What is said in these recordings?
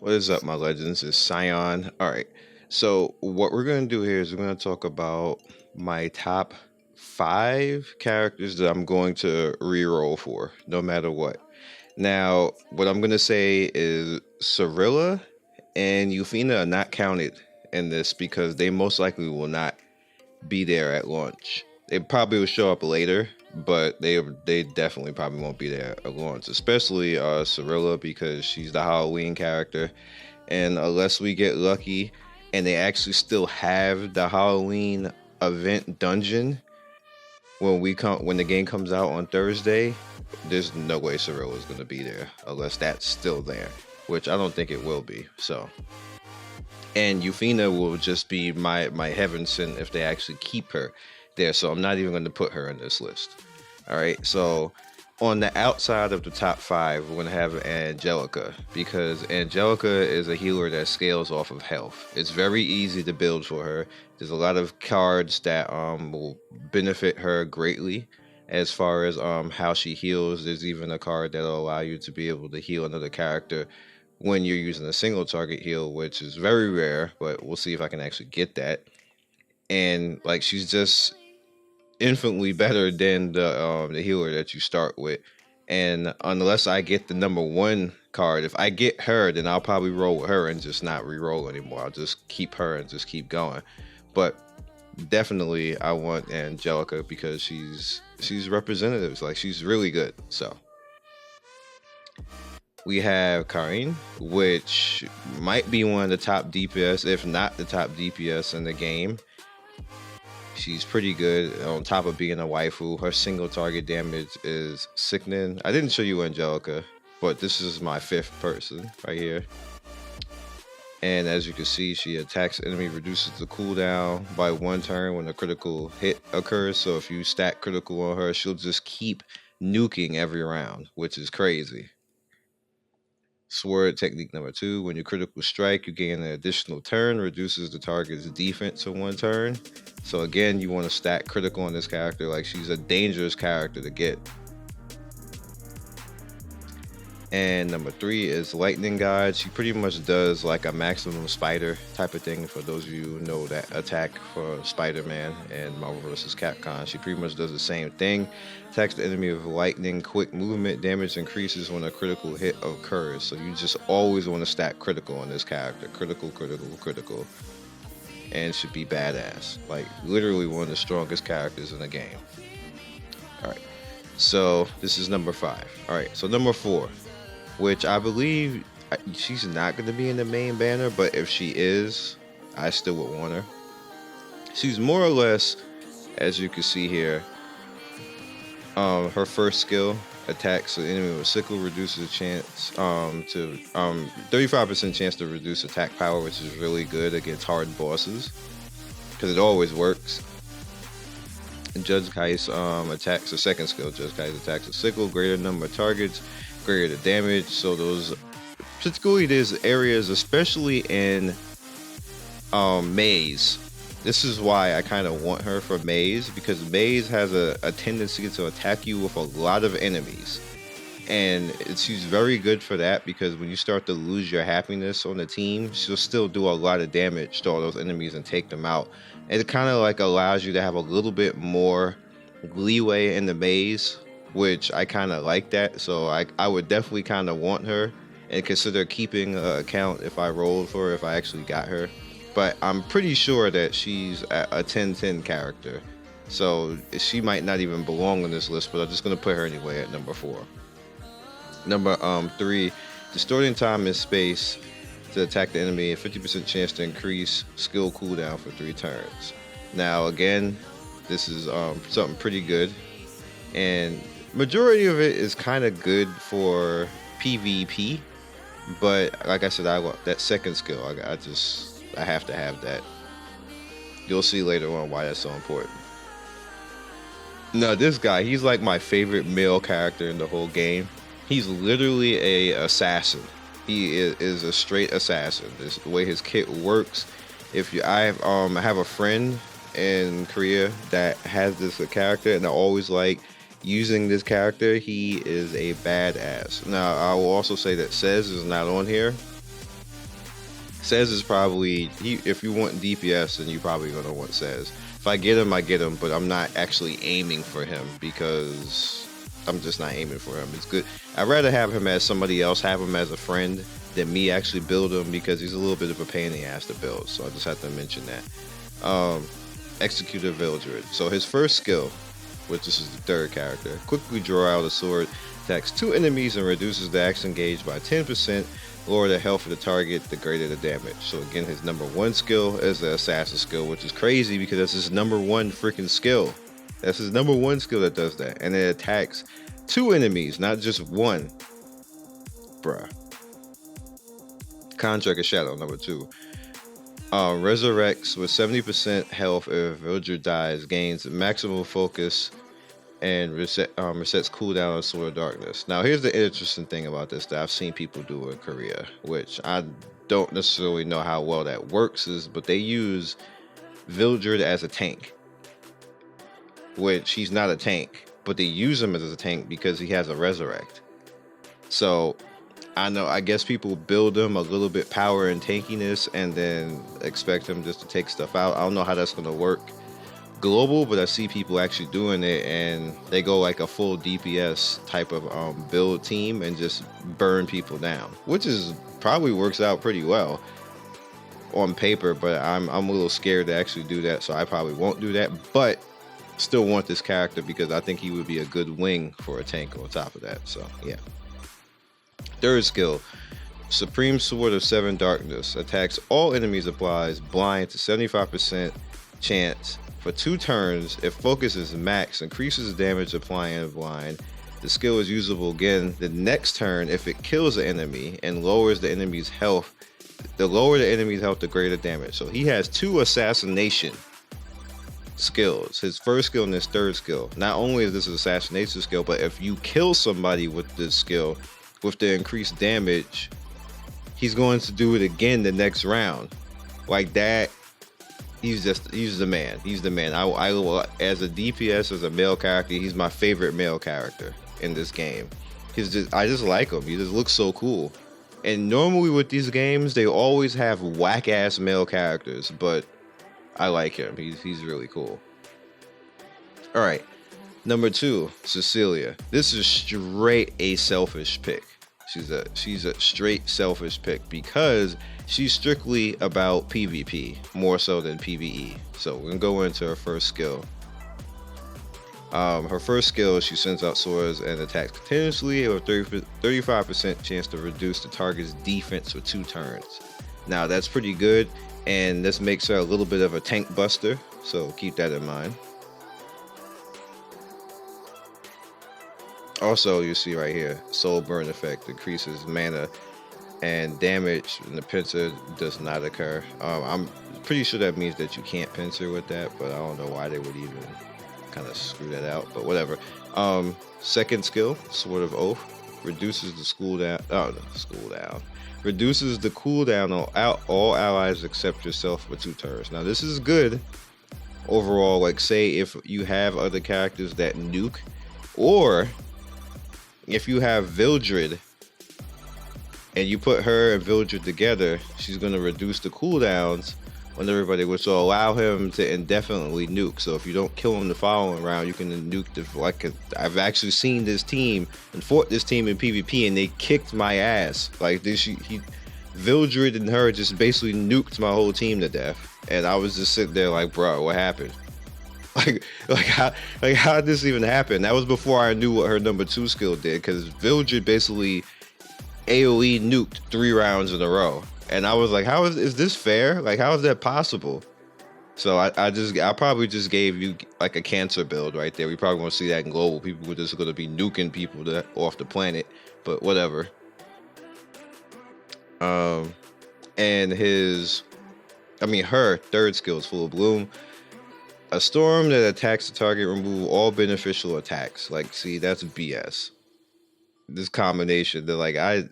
What is up, my legends? It's Scion. All right. So, what we're going to do here is we're going to talk about my top five characters that I'm going to reroll for, no matter what. Now, what I'm going to say is Cirilla and Euphina are not counted in this because they most likely will not be there at launch. They probably will show up later, but they definitely probably won't be there at launch. Especially Cirilla because she's the Halloween character, and unless we get lucky and they actually still have the Halloween event dungeon when the game comes out on Thursday, there's no way Cirilla is going to be there unless that's still there, which I don't think it will be. So. And Euphina will just be my heaven sent if they actually keep her there. So I'm not even going to put her in this list. All right. So on the outside of the top five, we're going to have Angelica because Angelica is a healer that scales off of health. It's very easy to build for her. There's a lot of cards that will benefit her greatly as far as how she heals. There's even a card that'll allow you to be able to heal another character when you're using a single target heal, which is very rare, but we'll see if I can actually get that. And like she's just infinitely better than the healer that you start with. And unless I get the number one card, if I get her, then I'll probably roll with her and just not re-roll anymore. I'll just keep her and just keep going. But definitely I want Angelica because she's representative. Like she's really good. So we have Corrine, which might be one of the top DPS, if not the top DPS in the game. She's pretty good on top of being a waifu. Her single target damage is sickening. I didn't show you Angelica, but this is my fifth person right here. And as you can see, she attacks enemy, reduces the cooldown by 1 turn when a critical hit occurs. So if you stack critical on her, she'll just keep nuking every round, which is crazy. Sword technique number 2, when you critical strike, you gain an additional turn, reduces the target's defense to 1 turn. So again, you want to stack critical on this character. Like she's a dangerous character to get. And number 3 is Lightning Guide. She pretty much does like a maximum spider type of thing. For those of you who know that attack for Spider-Man and Marvel vs. Capcom, she pretty much does the same thing. Attacks the enemy with lightning, quick movement, damage increases when a critical hit occurs. So you just always want to stack critical on this character. Critical, critical, critical. And should be badass. Like literally one of the strongest characters in the game. Alright. So this is number 5. Alright, so number 4. Which I believe she's not going to be in the main banner, but if she is, I still would want her. She's more or less, as you can see here, her first skill attacks the enemy with sickle, reduces the chance to 35% chance to reduce attack power, which is really good against hard bosses because it always works. And Judge Kai's attacks the second skill. Judge Kai's attacks a sickle, greater number of targets, greater the damage. So those, particularly there's areas, especially in Maze. This is why I kind of want her for Maze, because Maze has a tendency to attack you with a lot of enemies. And she's very good for that because when you start to lose your happiness on the team, she'll still do a lot of damage to all those enemies and take them out. And it kind of like allows you to have a little bit more leeway in the maze, which I kind of like that. So I would definitely kind of want her and consider keeping an account if I rolled for her, if I actually got her. But I'm pretty sure that she's a 10-10 character. So she might not even belong on this list, but I'm just going to put her anyway at number 4. Number 3, distorting time and space to attack the enemy, a 50% chance to increase skill cooldown for 3 turns. Now again, this is something pretty good, and majority of it is kind of good for PvP, but like I said, I want that second skill. I have to have that. You'll see later on why that's so important. Now this guy, he's like my favorite male character in the whole game. He's literally a assassin. He is a straight assassin. This the way his kit works. I have a friend in Korea that has this character, and I always like using this character. He is a badass. Now I will also say that Says is not on here, Sez is probably if you want DPS, then you're probably gonna want Sez. If I get him, I get him, but I'm not actually aiming for him because I'm just not aiming for him. It's good. I'd rather have him as somebody else, have him as a friend, than me actually build him because he's a little bit of a pain in the ass to build. So I just have to mention that. Executor Vildred. So his first skill, which this is the third character, quickly draw out a sword, attacks 2 enemies and reduces the action gauge by 10%. Lower the health of the target, the greater the damage. So again, his number 1 skill is the assassin skill, which is crazy because that's his number 1 freaking skill. That's his number 1 skill that does that. And it attacks 2 enemies, not just 1. Bruh. Contract of Shadow, number 2. Resurrects with 70% health if Vildred dies, gains maximum focus, and resets cooldown on Sword of Darkness. Now, here's the interesting thing about this that I've seen people do in Korea, which I don't necessarily know how well that works, but they use Vildred as a tank, which he's not a tank, but they use him as a tank because he has a resurrect. So I guess people build him a little bit power and tankiness and then expect him just to take stuff out. I don't know how that's going to work global, but I see people actually doing it, and they go like a full DPS type of build team and just burn people down, which is probably works out pretty well on paper, but I'm a little scared to actually do that, so I probably won't do that, but still want this character because I think he would be a good wing for a tank on top of that. So yeah. Third skill, Supreme Sword of 7 Darkness, attacks all enemies, applies blind to 75% chance for 2 turns. If focus is max, increases damage applying blind. The skill is usable again the next turn if it kills the enemy and lowers the enemy's health. The lower the enemy's health, the greater damage. So he has 2 assassination skills. His first skill and his third skill. Not only is this an assassination skill, but if you kill somebody with this skill, with the increased damage, he's going to do it again the next round. Like that. He's the man. He's the man. I as a DPS, as a male character, he's my favorite male character in this game. I just like him. He just looks so cool. And normally with these games, they always have whack ass male characters, but I like him. He's really cool. All right, number 2, Cecilia. This is straight a selfish pick. She's a straight selfish pick because she's strictly about PvP more so than PvE. So we're gonna go into her first skill. Her first skill, she sends out swords and attacks continuously with 35% chance to reduce the target's defense for 2 turns. Now that's pretty good, and this makes her a little bit of a tank buster, so keep that in mind. Also, you see right here, soul burn effect increases mana and damage, and the pincer does not occur. I'm pretty sure that means that you can't pincer with that, but I don't know why they would even kind of screw that out, but whatever. Second skill, Sword of Oath, reduces the reduces the cooldown on all allies except yourself for 2 turns. Now this is good overall. Like, say if you have other characters that nuke, or if you have Vildred and you put her and Vildred together, she's going to reduce the cooldowns on everybody, which will allow him to indefinitely nuke. So if you don't kill him the following round, you can nuke I've actually seen this team and fought this team in PvP, and they kicked my ass. Like Vildred and her just basically nuked my whole team to death, and I was just sitting there like, bro, what happened? How did this even happen? That was before I knew what her number 2 skill did, because Vildred basically AoE nuked 3 rounds in a row, and I was like, how is this fair? Like, how is that possible? So I probably just gave you like a cancer build right there. We probably won't see that in global. People were just going to be nuking people off the planet, but whatever. And her third skill is Full Bloom. A storm that attacks the target, remove all beneficial attacks. Like, see, that's BS. This combination, they're like, I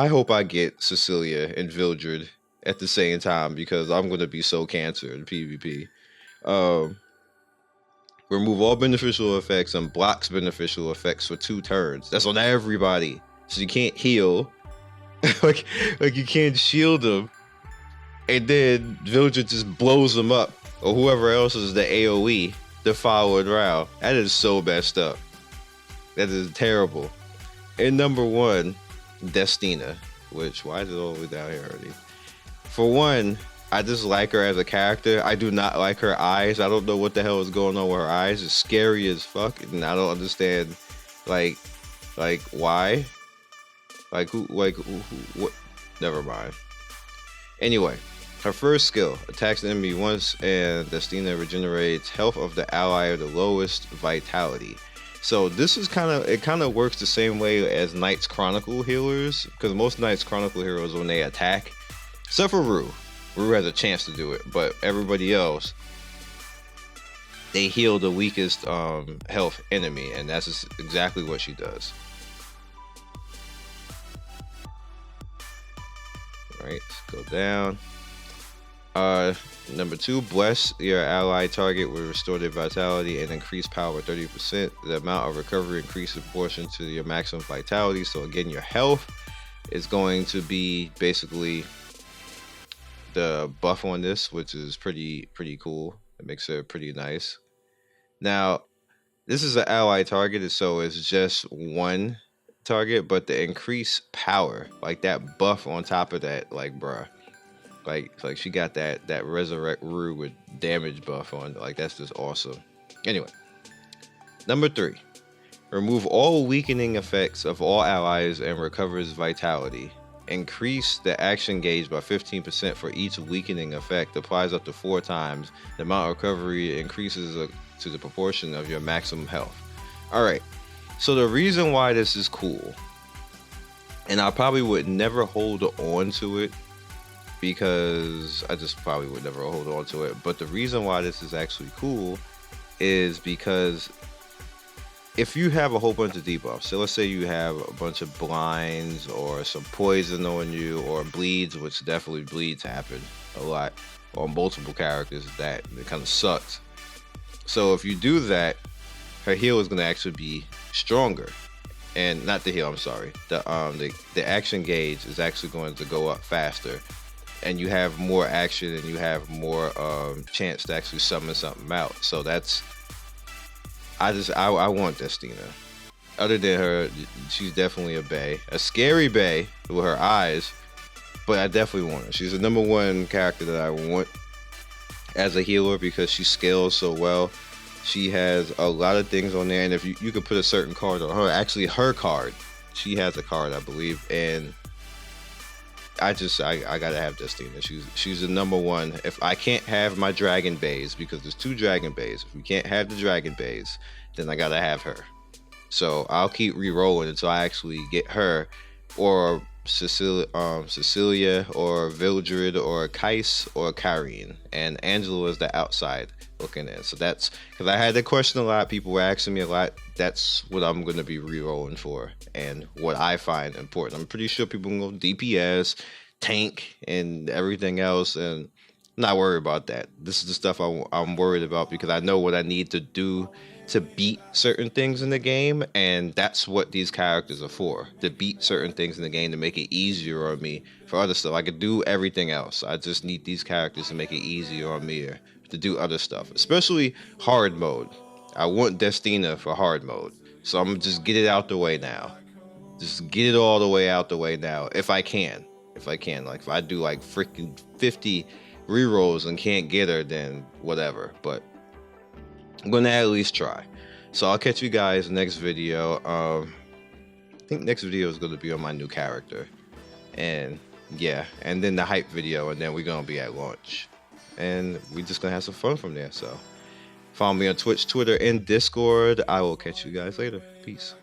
hope I get Cecilia and Vildred at the same time, because I'm gonna be so cancer in PvP. Remove all beneficial effects and blocks beneficial effects for 2 turns. That's on everybody. So you can't heal. like like you can't shield them, and then Villager just blows them up, or whoever else is the AOE the following round. That is so messed up. That is terrible. And number one, Destina, which why is it all the way down here already? For one, I just like her as a character. I do not like her eyes. I don't know what the hell is going on with her eyes. It's scary as fuck, and I don't understand, like, why, what? Never mind. Anyway, her first skill attacks the enemy once, and Destina regenerates health of the ally of the lowest vitality. So this is it kind of works the same way as Knights Chronicle healers, because most Knights Chronicle heroes, when they attack, except for Rue has a chance to do it, but everybody else, they heal the weakest health enemy, and that's just exactly what she does. All right, let's go down. Number two, bless your ally target will restore their vitality and increase power 30%. The amount of recovery increases in proportion to your maximum vitality. So again, your health is going to be basically the buff on this, which is pretty cool. It makes it pretty nice. Now, this is an ally target, so it's just one target, but the increased power, like that buff on top of that, like bruh. Like she got that resurrect Rue with damage buff on, like that's just awesome. Anyway, number three, remove all weakening effects of all allies and recovers vitality. Increase the action gauge by 15% for each weakening effect. Applies up to 4 times. The amount of recovery increases to the proportion of your maximum health. All right. So the reason why this is cool, and I probably would never hold on to it, because I just probably would never hold on to it. But the reason why this is actually cool is because if you have a whole bunch of debuffs, so let's say you have a bunch of blinds or some poison on you or bleeds, which definitely bleeds happen a lot on multiple characters, that it kind of sucks. So if you do that, her heal is going to actually be stronger. And not the heal, I'm sorry. The action gauge is actually going to go up faster. And you have more action, and you have more chance to actually summon something out. So that's, I want Destina. Other than her, she's definitely a bae, a scary bae with her eyes, but I definitely want her. She's the number one character that I want as a healer because she scales so well. She has a lot of things on there, and if you could put a certain card on her, actually her card, she has a card, I believe, and I gotta have Destina. She's the number one. If I can't have my dragon bays, because there's 2 dragon bays, if we can't have the dragon bays, then I gotta have her. So I'll keep re-rolling until I actually get her, or Cecilia, or Vildred, or Kais, or Corrine, and Angela is the outside looking in. So that's because I had that question a lot. People were asking me a lot. That's what I'm going to be re-rolling for, and what I find important. I'm pretty sure people can go DPS, tank, and everything else, and I'm not worried about that. This is the stuff I'm worried about, because I know what I need to do to beat certain things in the game, and that's what these characters are for, to beat certain things in the game, to make it easier on me for other stuff. I could do everything else. I just need these characters to make it easier on me to do other stuff, especially hard mode. I want Destina for hard mode, so I'm gonna just get it out the way now. Just get it all the way out the way now, if I can. Like if I do like freaking 50 rerolls and can't get her, then whatever. But I'm gonna at least try. So I'll catch you guys next video. I think next video is gonna be on my new character, and yeah, and then the hype video, and then we're gonna be at launch, and we're just gonna have some fun from there. So follow me on Twitch, Twitter, and Discord. I will catch you guys later. Peace.